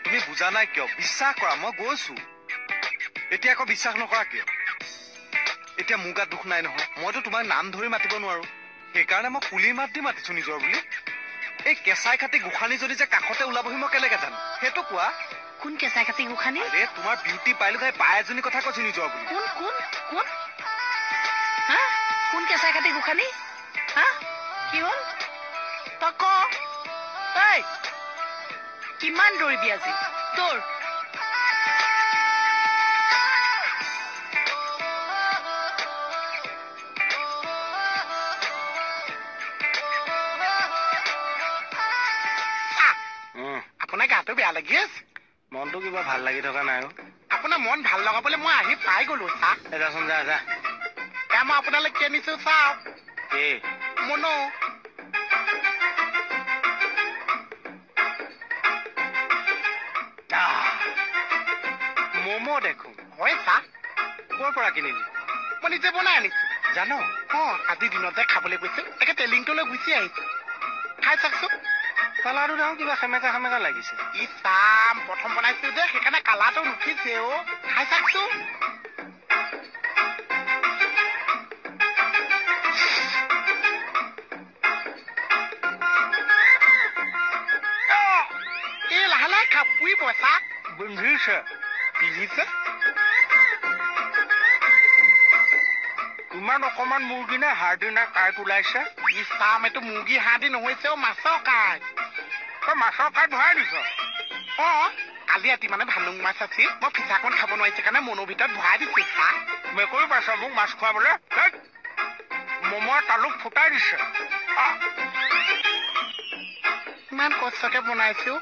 তুমি বুজা নাই কিয় বিশ্বাস কৰা মই গৈছো এতিয়া আকৌ বিশ্বাস নকৰা কিয় এতিয়া মোৰ গাত দুখ নাই নহয় মইতো তোমাক নাম ধৰি মাতিব নোৱাৰো সেইকাৰণে মই কুলিৰ মাত দি মাতিছো নিজৰ বুলি এই কেঁচাই খাটি গোখানি যদি যে কাষতে ওলাবহি মই কেনেকে জানো সেইটো কোৱা কোন কেঁচাই খাটি গোখানি আৰে তোমাৰ বিউটি পাইলো তাই পাই এজনী কথা কৈছো নিজৰ বুলি কোন কোন কোন হা কোন কেঁচাই খাটি গোখানি হা কি হ'ল তই ক এই কিমান দৌৰিবি আজি তোৰ আপোনাৰ গাটো বেয়া লাগি আছে মনটো কিবা ভাল লাগি থকা নাই আপোনাৰ মন ভাল লগাবলৈ মই আহি পাই গলো যাচোন যা যা মই আপোনালৈ কি আনিছো চাওক মনো ম'ম' দেখো হয় চা ক'ৰ পৰা কিনিলি মই নিজে বনাই আনিছো জানো আজি দিনতে খাবলৈ গৈছো একে টেলিংটোলৈ গুচি আহিছো খাই চাকচোন কালাৰটো দেখোন কিবা সেমেকা সেমেকা লাগিছে ই চাম প্ৰথম বনাইছো যে সেইকাৰণে কালাৰটো নুঠিছে খাই চাকচোন এই লাহে লাহে খা পুৰিব চা বুন্ধিছে পিহিছে ইমান অকমান মুৰ্গী নে হাৰ্ডি নে কাঁইট ওলাইছে ই চাম এইটো মুৰ্গী হাৰ্ডি নহৈছে মাছৰ কাঁইট তই মাছৰ কাঁইট ভৰাই দিছ কালি ৰাতি মানে ভালুং মাছ আছিল মই ফিচাকণ খাব নোৱাৰিছো কাৰণে মনৰ ভিতৰত ভৰাই দিছো চা মেকুৰী পাইছ মোক মাছ খুৱাবলৈ ম'মৰ তালুক ফুটাই দিছে ইমান কষ্টকে বনাইছো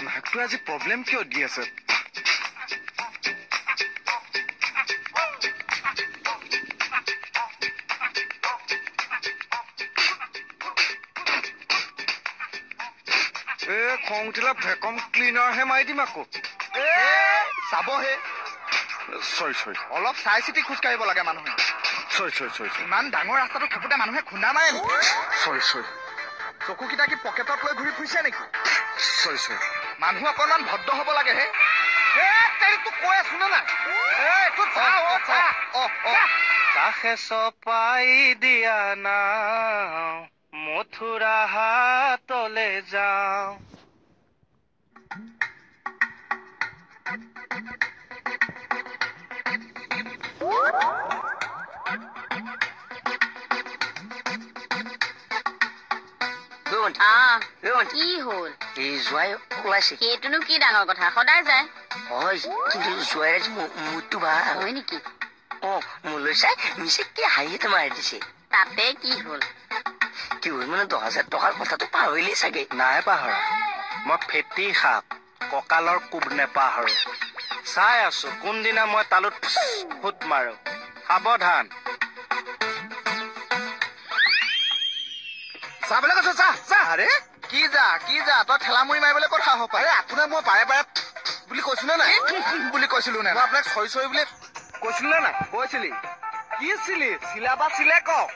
নাকটো আজি প্ৰব্লেম কিয় দি আছে খং উঠিলে ভেকম ক্লিনাৰহে মাৰি দিম আকৌ চাবহে চৰি অলপ চাই চিতি খোজ কাঢ়িব লাগে মানুহে চৰি ইমান ডাঙৰ ৰাস্তাটো থাকোতে মানুহে খুন্দা মাৰে নেকি চৰি চকুকেইটা কি পকেটত লৈ ঘূৰি ফুৰিছে নেকি চৰি মানুহ অকণমান ভদ্ৰ হ'ব লাগে হে তোক কৈ আছো নে নাই কাষে চপাই দিয়া নাও মথুৰা হাতলে যাওঁ কি হ'ল এই জোৱাই ওলাইছে সেইটোনো কি ডাঙৰ কথা সদায় যায় হয় কিন্তু জোৱাইৰ আজি মুডটো ভাল হয় নেকি মোলৈ চাই মিছাকে হাঁহিতে মাৰি দিছে তাতে কি হ'ল কি হ'ল মানে 10,000 টকাৰ কথাটো পাহৰিলেই চাগে নাই পাহৰা মই ফেটি সাপ কঁকালৰ কোব নেপাহৰো চাই আছো কোনদিনা মই তালুত ফুট মাৰো সাৱধান চাবলৈ কৈছো চা আৰে কি যা তই ঠেলা মুৰি মাৰিবলৈ কথা হ'ব পাৰে আপোনাক মই বাৰে বাৰে বুলি কৈছো নে নাই বুলি কৈছিলো নে মই আপোনাক চৰি বুলি কৈছিলো নে নাই কৈছিলি কি চিলা কওক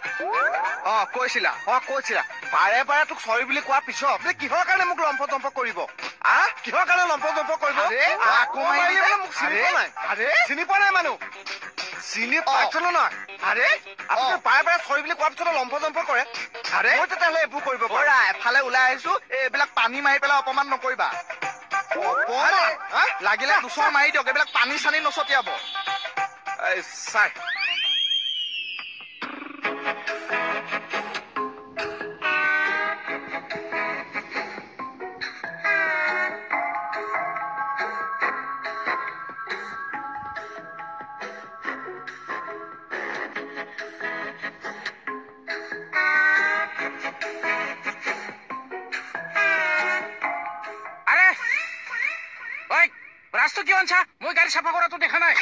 কৈছিলা বাৰে বাৰে তোক চৰি বুলি কোৱাৰ পিছত আপুনি কিহৰ কাৰণে মোক লম্ফ জম্প কৰিব কিহৰ কাৰণে লম্ফ জম্প কৰিব চিনি পোৱা নাই মানুহ চিনি পাইছিলো নহয় আপুনি বাৰে বাৰে চৰি বুলি কোৱাৰ পিছত লম্ফ জম্প কৰে মই তেতিয়াহ'লে এইবোৰ কৰিব পাৰা এফালে ওলাই আহিছো এইবিলাক পানী মাৰি পেলাই অপমান নকৰিবা লাগিলে দুচৰ মাৰি দিয়ক এইবিলাক পানী চানী নছটিয়াব চাই ৰাস্তা কিয় আনছা মই গাড়ী চাফা কৰাটো দেখা নাই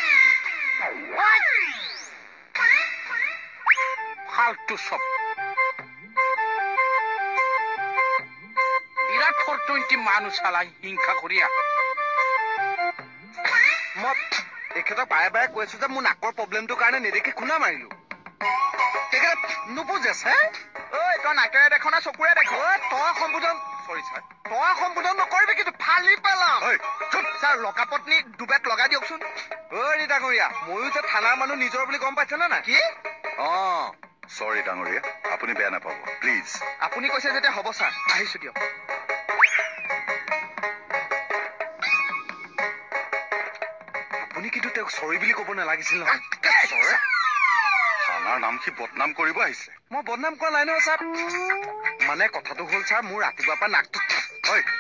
ফাল্টু চব বিৰাট 420 মানুহ চালাই হিংসা কৰিয়া এখেতক বাৰে বাৰে কৈছো যে মোৰ নাকৰ প্ৰব্লেমটোৰ কাৰণে নেদেখি খুন্দা মাৰিলো তেখেতে নুবুজেছ হে ঐ তই নাকেৰে দেখো না চকুৰে দেখো তই সম্বোধন চৰি ছাৰ তই সম্বোধন নকৰিবি কিন্তু ফালি পেলাম ঐ ছাৰ লকাপত্নী দুবেট লগাই দিয়কচোন ঐ ডাঙৰীয়া ময়ো যে থানাৰ মানুহ নিজৰ বুলি গম পাইছেনে নাই কি চৰি ডাঙৰীয়া আপুনি বেয়া নাপাব প্লিজ আপুনি কৈছে যেতিয়া হ'ব ছাৰ আহিছো দিয়ক আপুনি কিন্তু তেওঁক চৰি বুলি ক'ব নালাগিছিল নহয় থানাৰ নাম সি বদনাম কৰিব আহিছে মই বদনাম কৰা নাই নহয় ছাৰ মানে কথাটো হ'ল ছাৰ মোৰ ৰাতিপুৱাৰ পৰা নাকটো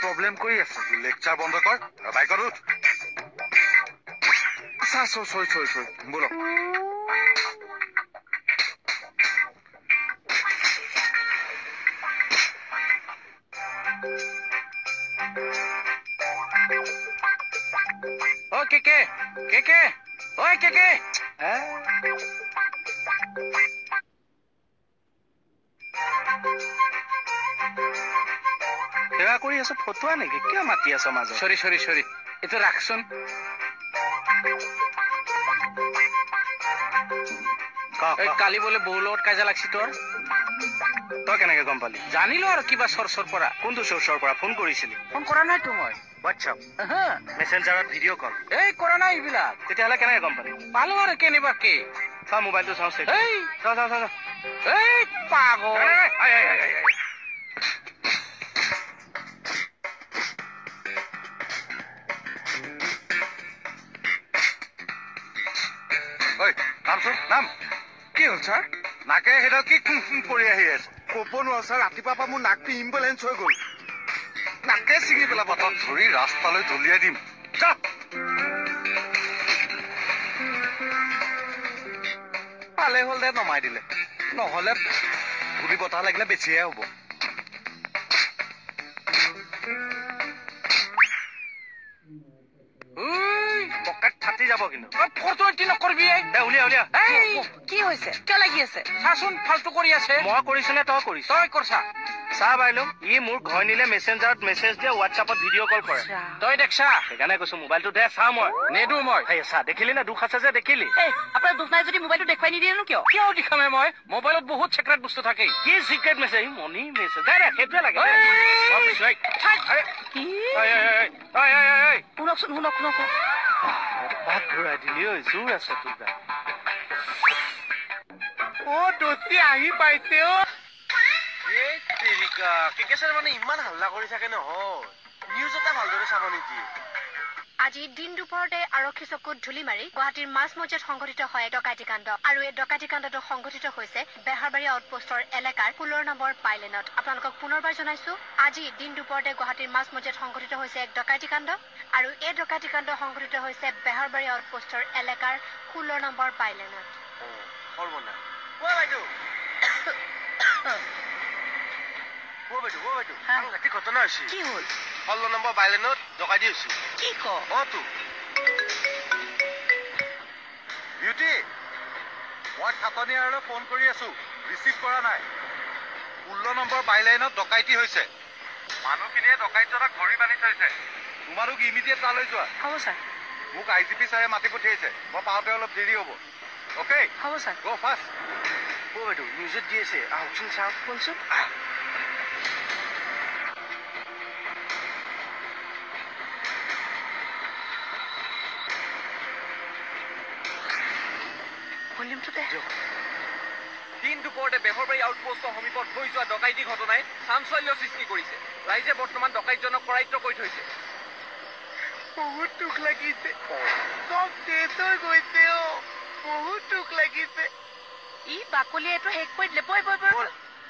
প্ৰব্লেম কৰি আছে লেকচাৰ বন্ধ কৰ বাইকত উঠ ছাৰ চৰি বলক সেৱা কৰি আছো ফটোৱা নেকি কিয় মাতি আছ মাজত চৰি এইটো ৰাখচোন কালি বোলে বহু লগত কাজিয়া লাগছি তোৰ তই কেনেকে গম পালি জানিলো আৰু কিবা চৰ্চৰ পৰা কোনটো চ'ৰ্চৰ পৰা ফোন কৰিছিলি ফোন কৰা নাইতো মই হোৱাটছআপ মেছেঞ্জাৰত ভিডিঅ' কল এই কৰা নাই এইবিলাক তেতিয়াহ'লে কেনেকে গম পালি পালো আৰু কেনেবাকে চা মোবাইলটো চাওঁ এই চা এই পাগল নাম কি হ'ল ছাৰ নাকে সেইডাল কি কৰি আহি আছে ক'ব নোৱাৰো ছাৰ ৰাতিপুৱাৰ পৰা মোৰ নাকটো ইম্বেলেঞ্চ হৈ গ'ল নাকে ছিঙি পেলাব তত ধৰি ৰাস্তালৈ দলিয়াই দিম যা পালে হ'ল দে নমাই দিলে নহ'লে গুলি বতাহ লাগিলে বেছিহে হ'ব পকেট ফাটি যাব কিন্তু ফটো এটি নকৰিবি উলিয়া কি হৈছে কিয় লাগি আছে চাচোন ফাল্টু কৰি আছে মই কৰিছো নে তই কৰিছ তই কৰছা চাহ বাইলুম ই মোৰ ঘৰ নিলে মেছেঞ্জাৰত মেছেজ দিয়ে হোৱাটছআপত ভিডিঅ' কল কৰে তই দেখছা সেইকাৰণে কৈছো মোবাইলটো দে চা মই নেদো মই চা দেখিলি নে দুখ আছে যে দেখিলি আপোনাৰ দুখ নাই যদি মোবাইলটো দেখুৱাই নিদিয়েনো কিয় কিয় দেখামে মই মোবাইলত বহুত চিক্ৰেট বস্তু থাকে কি চিক্ৰেট মেছেজ মনি মেছেজ দে সেইটোৱে লাগে শুনক ভাত ঘূৰাই দিলি ঐ জোৰ আছে তোৰ গাত দোষী আহি পাইছে মানে ইমান হাল্লা কৰি থাকে নহয় নিউজ এটা ভালদৰে চাব নেকি আজি দিন দুপৰতে আৰক্ষী চকুত ধূলি মাৰি গুৱাহাটীৰ মাজমজিয়াত সংঘটিত হয় ডকাইতি কাণ্ড আৰু এই ডকাইতি কাণ্ডটো সংঘটিত হৈছে বেহাৰবাৰী আউটপোষ্টৰ এলেকাৰ 16 নম্বৰ পাইলেনত আপোনালোকক পুনৰবাৰ জনাইছো আজি দিন দুপৰতে গুৱাহাটীৰ মাজমজিয়াত সংঘটিত হৈছে এক ডকাইতি কাণ্ড আৰু এই ডকাইতি কাণ্ড সংঘটিত হৈছে বেহাৰবাৰী আউটপোষ্টৰ এলেকাৰ 16 নম্বৰ পাইলেনত ঘটনা হৈছে কি হ'ল 16 নম্বৰ বাইলেনত ডকাইতি হৈছে কি ক তো বিউটি মই খাটনিয়াৰলৈ ফোন কৰি আছো ৰিচিভ কৰা নাই 16 নম্বৰ বাইলাইনত ডকাইতি হৈছে মানুহখিনিয়ে ডকাইতজনক ধৰি বান্ধি থৈছে তোমালোক ইমিডিয়েট তালৈ যোৱা হ'ব ছাৰ মোক IGP ছাৰে মাতি পঠিয়াইছে মই পাওঁতে অলপ দেৰি হ'ব অ'কে হ'ব ছাৰ গো ফাষ্ট বাইদেউ নিউজত দি আছে আহকচোন চাওক বলচোন ভলিউমটো দে দিন দুপৰতে বেহৰবাৰী আউটপোষ্টৰ সমীপত হৈ যোৱা ডকাইতি ঘটনাই চাঞ্চল্যৰ সৃষ্টি কৰিছে ৰাইজে বৰ্তমান ডকাইতজনক কৰায়ত্ব কৰি থৈছে বহুত দুখ লাগিছে চব শেষ হৈ গৈছে বহুত দুখ লাগিছে ই বাকলিয়াটো শেষ কৰি দিলে বৈ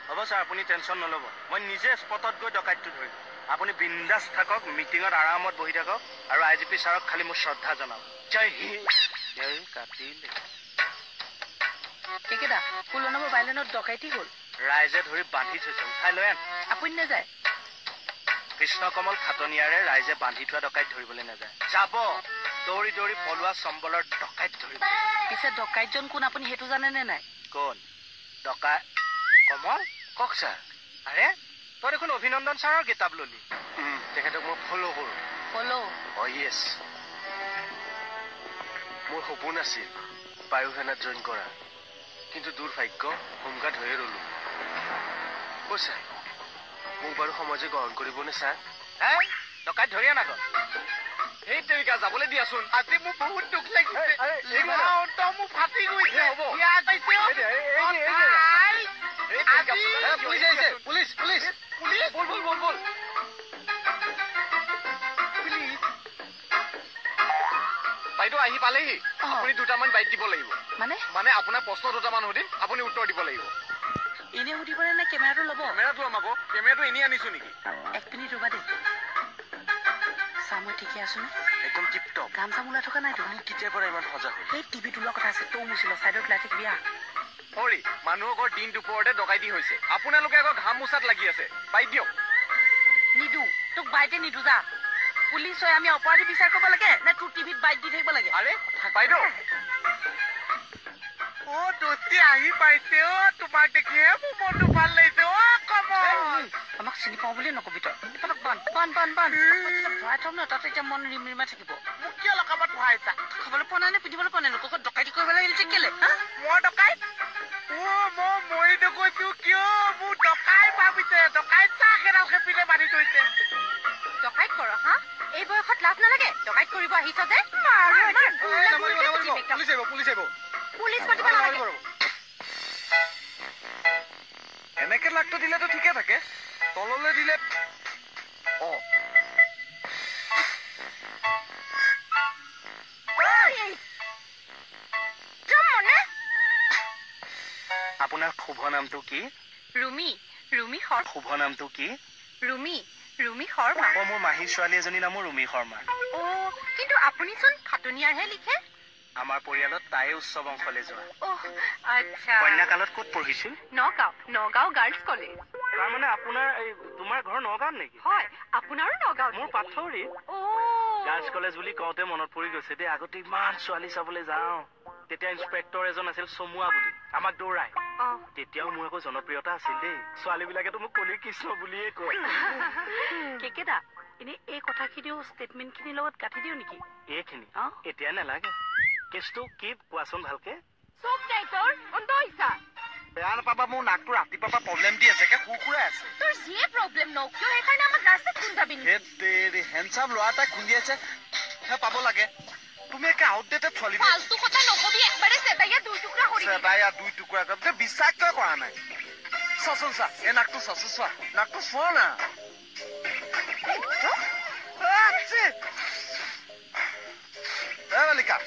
হ'ব ছাৰ আপুনি টেনশ্যন নল'ব মই নিজে স্পটত গৈ ডকাইতটো ধৰিম আপুনি বিন্দাছ থাকক মিটিঙত আৰামত বহি থাকক আৰু IGP ছাৰক খালি মোৰ শ্ৰদ্ধা জনাওক জয় হিন্দ কাটিলে কেকেদা 16 নম্বৰ বাইলেনত ডকাইতি হ'ল ৰাইজে ধৰি বান্ধি থৈছে উঠাই লৈ আন আপুনি নাযায় কৃষ্ণকমল খাটনিয়াৰে ৰাইজে বান্ধি থোৱা ডকাইত ধৰিবলৈ নাযায় যাব দৌৰি দৌৰি পলোৱা চম্বলৰ ডকাইত ধৰিব পিছে ডকাইতজন কোন আপুনি সেইটো জানেনে নাই কোন ডকাই কমল কওক ছাৰ আৰে তই দেখোন অভিনন্দন ছাৰৰ কিতাপ ললি তেখেতক মই ফ'ল' কৰোঁ ফ'ল' য়েছ মোৰ সপোন আছিল বায়ুসেনাত জইন কৰা, কিন্তু দুৰ্ভাগ্য হোমগাৰ্ড হৈয়ে ৰলো। ছাৰ মোক বাৰু সমাজে গ্ৰহণ কৰিবনে ছাৰ? ডকাইত ধৰি আনা সেই তেৰিকা যাবলৈ দিয়াচোন। আজি মোৰ বহুত দুখ লাগিছে, মোৰ ফাটি গৈছে। পুলিচ আহিছে, পুলিচ পুলিচ পুলিচ বল বল বল বল। বাইদেউ আহি পালেহি। আপুনি দুটামান বাইট দিব লাগিব। মানে আপোনাৰ প্ৰশ্ন দুটামান সুধিম, আপুনি উত্তৰ দিব লাগিব। এনে সুধিবনে নে কেমেৰাটো ল'ব? কেমেৰাটো ল'ম আকৌ। কেমেৰাটো এনেই আনিছো নেকি? 1 মিনিট ৰবা দেই। চা মই ঠিকে আছো নে? একদম টিপটপ। গাম চাম ওলাই থকা নাইতো? আপুনি কেতিয়াৰ পৰা ইমান সজাগ হ'ল? সেই টিভিত ওলোৱা কথা আছে, তৌ মুচিল চাইডত ওলাই থাকিবি। হৰি মানুহৰ ঘৰ দিন দুপৰতে ডকাইতি হৈছে, আপোনালোকে আকৌ ঘাম মোচাত লাগি আছে। বাইট দিয়ক। নিদো, তোক বাইতে নিদো। যা। পুলিচ হৈ আমি অপৰাধী বিচাৰ কৰিব লাগে নে তোৰ টিভিত বাইট দি থাকিব লাগে? আৰে বাইদেউ দোষী আহি পাইছে। তোমাক দেখিহে মোৰ মনটো ভাল লাগিছে। আমাক চিনি পাওঁ বুলিয়ে নকবি তই। ভৰাই থম ন, তাত এতিয়া মন ৰিমৰিমাই থাকিব। মোক কিয় লকাবত ভৰাইছা? খাবলৈ পোৱা নাই নে পিন্ধিবলৈ পোৱা নাই? লোকক ডকাইতি কৰিব লাগিছে কেলে? মই ডকাইত? মই মৰি নগৈছো কিয়? মোৰ ডকাই ভাবিছে। ডকাইত চাহ এডাল খেপিলে বান্ধি থৈছে। ডকাইত কৰ হা? এই বয়সত লাজ নালাগে? ডকাইত কৰিব আহিছ যে? পুলিচ আহিব, পুলিচ আহিব। পুলিচ মাতিব নালাগে। এনেকে লাগটো দিলেতো ঠিকে থাকে, তললৈ দিলে আপোনাৰ শুভ নামটো কি? ৰুমি শৰ্মা। শুভ নামটো কি? ৰুমি শৰ্মা। মোৰ মাহীৰ ছোৱালী এজনীৰ নামো ৰুমি শৰ্মা। কিন্তু আপুনিচোন খাটুনিয়াৰহে লিখে। আমাৰ পৰিয়ালত তাই উচ্চ বংশলৈ যোৱা। আচ্ছা। কন্যাকালত ক'ত পঢ়িছিল? Nagaon girls college. তাৰমানে তোমাৰ ঘৰ নগাঁৱত নেকি? হয়, আপোনাৰো নগাঁও? মোৰ পাথৰী। গাৰ্লছ কলেজ বুলি কওঁতে মনত পৰি গৈছে দেই, আগতে ইমান ছোৱালী চাবলৈ যাওঁ। তেতিয়া ইন্সপেক্টৰ এজন আছিল চমুৱা বুলি, আমাক দৌৰাই। তেতিয়াও মোৰ আকৌ জনপ্ৰিয়তা আছিল দেই, ছোৱালী বিলাকেতো মোক কলি কৃষ্ণ বুলিয়ে কয়। কেকেদা, এনে এই কথাখিনিও ষ্টেটমেন্ট খিনিৰ লগত গাঁঠি দিও নেকি? এইখিনি এতিয়া নালাগে। কেছটো কি কোৱাচোন ভালকে? বেয়া নাপাবা, মোৰ নাকটো ৰাতিপুৱাৰ পৰা প্ৰব্লেম দি আছে, কুকুৰাই আছে। তোৰ যিয়ে প্ৰব্লেম ন কিয় সেইকাৰণে আমাক ৰাস্তাত খুন্দাবি নেকি? হেণ্ডচাম ল'ৰা এটাই খুন্দিয়াইছে, পাব লাগে। তুমি একে আউটডেটেড ছোৱালী। ফালতু কথা নকবি, একবাৰে চেদাইয়া 2 টুকুৰা কৰি দিবি। চেদাইয়া 2 টুকুৰা কৰি বিশ্বাস কিয় কৰা নাই? চোৱাচোন চা, এই নাকটো চোৱাচোন, চোৱা নাকটো চোৱা না। বালিকা,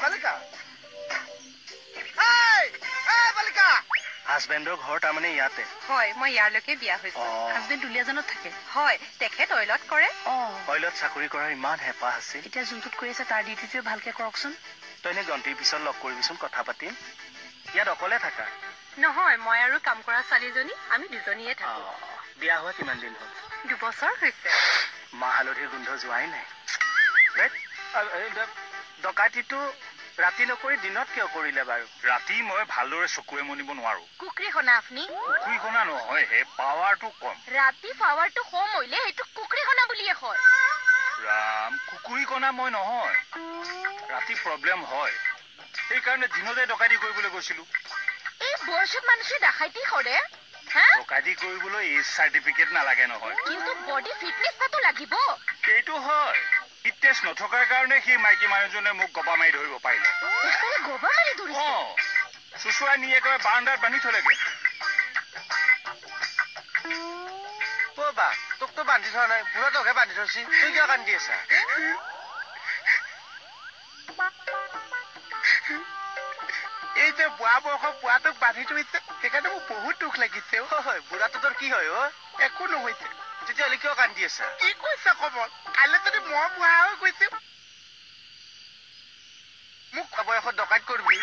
বালিকা, বালিকা। হাজবেণ্ডৰ ঘৰ তাৰমানে ইয়াতে? হয়, মই ইয়ালৈকে বিয়া হৈছো। হাজবেণ্ড দুলীয়াজানত থাকে? হয়, তেখেত অইলত কৰে। অইলত চাকৰি কৰাৰ ইমান হেঁপাহ আছিল। এতিয়া যোনটোত কৰি আছে তাৰ ডিউটিটোৱে ভালকে কৰকচোন। তই এনে গন্তিৰ পিছত লগ কৰিবিচোন, কথা পাতিম। ইয়াত অকলে থাকা? নহয়, মই আৰু কাম কৰা ছোৱালীজনী, আমি দুজনীয়ে থাকো। বিয়া হোৱা কিমান দিন হ'ল? 2 বছৰ হৈছে। মাহ হালধিৰ গোন্ধ যোৱাই নাই। ডকাইতিটো ৰাতি নকৰি দিনত কিয় কৰিলে বাৰু? ৰাতি মই ভালদৰে চকুৱে মনিব নোৱাৰো। কুকুৰীখনা আপুনি? কুকুৰীখনা নহয় হে, পাৱাৰটো কম। ৰাতি পাৱাৰটো কম হইলে সেইটো কুকুৰীখনা বুলিয়ে কয়। ৰাম, কুকুৰীখনা মই নহয়। ৰাতি প্ৰব্লেম হয়, সেইকাৰণে দিনতে ডকাইতি কৰিবলৈ গৈছিলো। এই বয়সত মানুহে ডাকাইতি কৰে? ডকাইতি কৰিবলৈ এজ চাৰ্টিফিকেট নালাগে নহয়। কিন্তু বডি ফিটনেছটো লাগিব। সেইটো হয়, ফিটনেছ নথকাৰ কাৰণে সেই মাইকী মানুহজনে মোক গবা মাৰি ধৰিব পাৰিলে। গবা মাৰি ধৰিছে? চুচুৱাই নি একেবাৰে বাৰান্দাত বান্ধি থলেগে। বা তোকতো বান্ধি থোৱা নাই, বুঢ়াটোকহে বান্ধি থৈছি। তুই কিয় কান্দি আছা? এই যে বুঢ়া বয়সৰ বুঢ়াটোক বান্ধি থৈছে, সেইকাৰণে মোৰ বহুত দুখ লাগিছে। বুঢ়াটো তোৰ কি হয়? একো নহৈছে। তেতিয়াহ'লে কিয় কান্দি আছা? কি কৈছা কমল? কাইলৈ যদি মই বুঢ়া হৈ গৈছো, মোক বয়সত ডকাইত কৰিবি?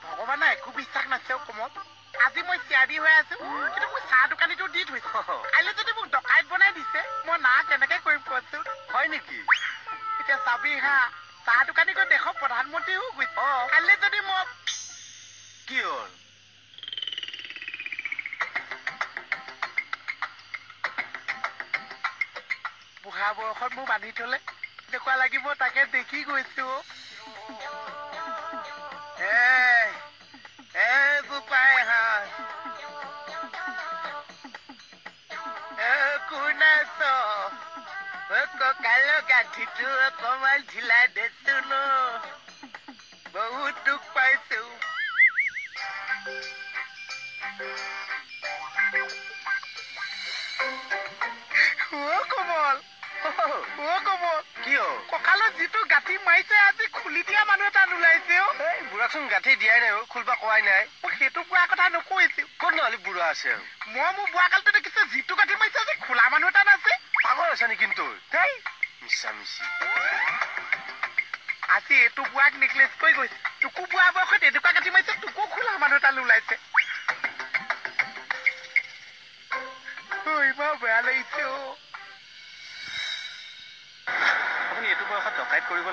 ভগৱানে একো বিশ্বাস নাছে কমল। আজি মই চিয়াৰি হৈ আছো, কিন্তু মোৰ চাহ দোকানীটো দি থৈছো। কাইলৈ যদি মোক ডকাইত বনাই দিছে, মই না কেনেকে কৰিম কচোন? হয় নেকি? এতিয়া চাবি হা, চাহ দোকানী গৈ দেশৰ প্ৰধানমন্ত্ৰী হৈ গৈছে। কাইলৈ যদি মই কি হ'ল? বুঢ়া বয়সত মোৰ বান্ধি থলে কেনেকুৱা লাগিব তাকে দেখি গৈছো বোপাই হাঁহ কোন আছ কঁকালৰ গাঁঠিটো অকমান ঢিলাই দেচোন বহুত দুখ পাইছো কমল কমল কি হ'ল কঁকালত যিটো গাঁঠি মাৰিছে আজি খুলি দিয়া মানুহ এটা নোলাইছে বুঢ়াকচোন গাঁঠি দিয়াই নাই খুলবা কোৱাই নাই সেইটো কোৱা কথা নকৈছিল ক'ত নহ'লে বুঢ়া আছে আৰু মই মোৰ বুঢ়া কালটো দেখিছো যিটো গাঁঠি মাৰিছে আজি খোলা মানুহ এটা নাছে পাগল আছে নেকি কিন্তু দেই মিছা মিছি আজি এইটো বুঢ়াক নেকলেচ কৰি গৈছে তোকো বুঢ়া বয়সত এনেকুৱা গাঁঠি মাৰিছে তোকো খোলা মানুহ এটা ওলাইছে ইমান বেয়া লাগিছে আপুনি এইটো বয়সত ডকাইত কৰিব